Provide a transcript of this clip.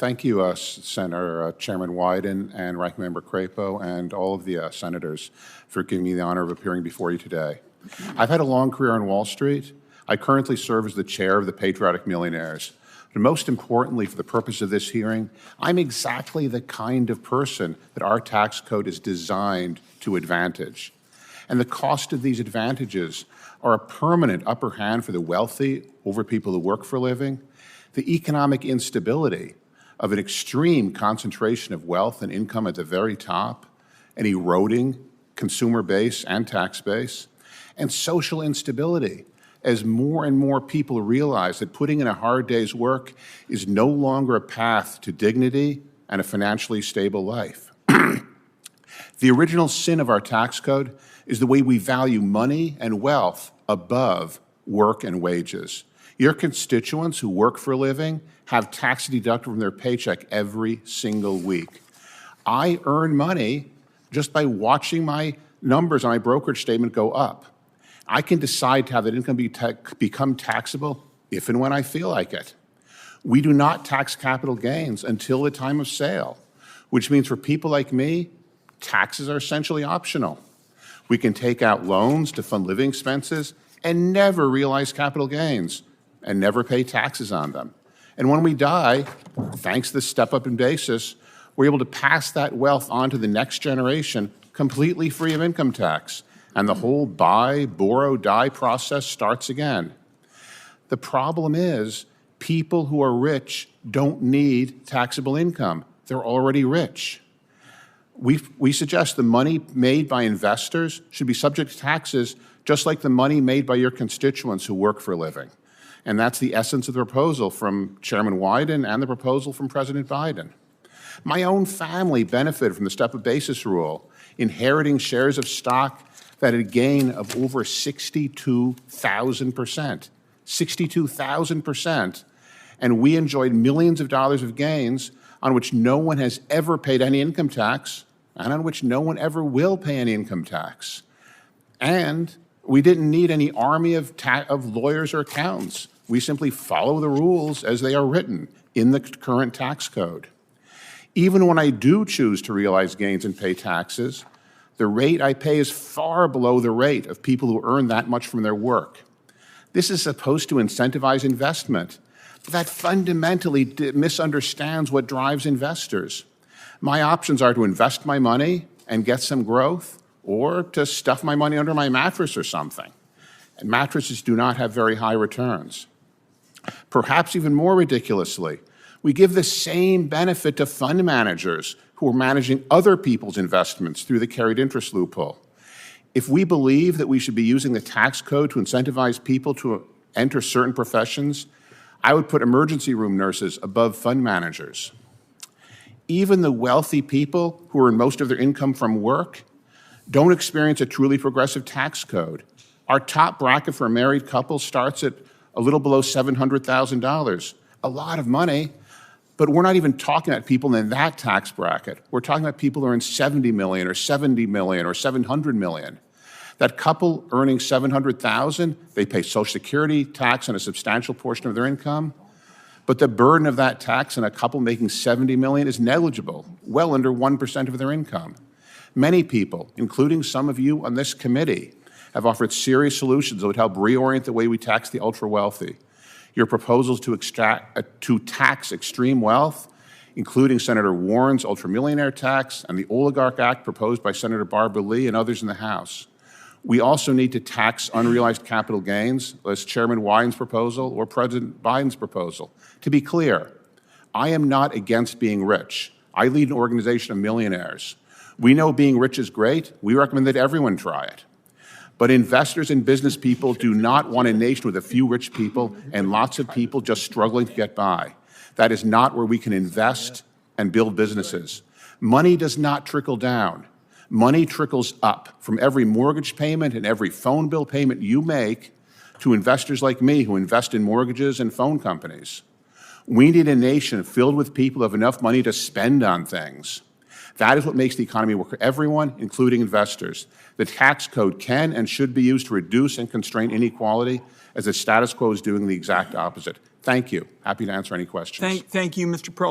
Thank you, Senator Chairman Wyden and Ranking Member Crapo and all of the senators for giving me the honor of appearing before you today. I've had a long career on Wall Street. I currently serve as the chair of the Patriotic Millionaires. But most importantly, for the purpose of this hearing, I'm exactly the kind of person that our tax code is designed to advantage. And the cost of these advantages are a permanent upper hand for the wealthy over people who work for a living, the economic instability of an extreme concentration of wealth and income at the very top, an eroding consumer base and tax base, and social instability as more and more people realize that putting in a hard day's work is no longer a path to dignity and a financially stable life. The original sin of our tax code is the way we value money and wealth above work and wages. Your constituents who work for a living have tax deducted from their paycheck every single week. I earn money just by watching my numbers on my brokerage statement go up. I can decide to have that income become taxable if and when I feel like it. We do not tax capital gains until the time of sale, which means for people like me, taxes are essentially optional. We can take out loans to fund living expenses and never realize capital gains and never pay taxes on them. And when we die, thanks to the step-up in basis, we're able to pass that wealth on to the next generation completely free of income tax. And the whole buy, borrow, die process starts again. The problem is people who are rich don't need taxable income. They're already rich. We suggest the money made by investors should be subject to taxes just like the money made by your constituents who work for a living. And that's the essence of the proposal from Chairman Wyden and the proposal from President Biden. My own family benefited from the step-up basis rule, inheriting shares of stock that had a gain of over 62,000%. 62,000%. And we enjoyed millions of dollars of gains on which no one has ever paid any income tax and on which no one ever will pay any income tax. And we didn't need any army of lawyers or accountants. We simply follow the rules as they are written in the current tax code. Even when I do choose to realize gains and pay taxes, the rate I pay is far below the rate of people who earn that much from their work. This is supposed to incentivize investment, but that fundamentally misunderstands what drives investors. My options are to invest my money and get some growth, or to stuff my money under my mattress or something. And mattresses do not have very high returns. Perhaps even more ridiculously, we give the same benefit to fund managers who are managing other people's investments through the carried interest loophole. If we believe that we should be using the tax code to incentivize people to enter certain professions, I would put emergency room nurses above fund managers. Even the wealthy people who earn most of their income from work don't experience a truly progressive tax code. Our top bracket for a married couple starts at a little below $700,000. A lot of money, but we're not even talking about people in that tax bracket. We're talking about people who earn $70 million or $70 million or $700 million. That couple earning $700,000, they pay Social Security tax on a substantial portion of their income, but the burden of that tax on a couple making $70 million is negligible, well under 1% of their income. Many people, including some of you on this committee, have offered serious solutions that would help reorient the way we tax the ultra-wealthy. Your proposals to tax extreme wealth, including Senator Warren's ultra-millionaire tax and the Oligarch Act proposed by Senator Barbara Lee and others in the House. We also need to tax unrealized capital gains, as Chairman Wyden's proposal or President Biden's proposal. To be clear, I am not against being rich. I lead an organization of millionaires. We know being rich is great. We recommend that everyone try it. But investors and business people do not want a nation with a few rich people and lots of people just struggling to get by. That is not where we can invest and build businesses. Money does not trickle down. Money trickles up from every mortgage payment and every phone bill payment you make to investors like me who invest in mortgages and phone companies. We need a nation filled with people who have enough money to spend on things. That is what makes the economy work for everyone, including investors. The tax code can and should be used to reduce and constrain inequality, as the status quo is doing the exact opposite. Thank you. Happy to answer any questions. Thank you, Mr. Pearl.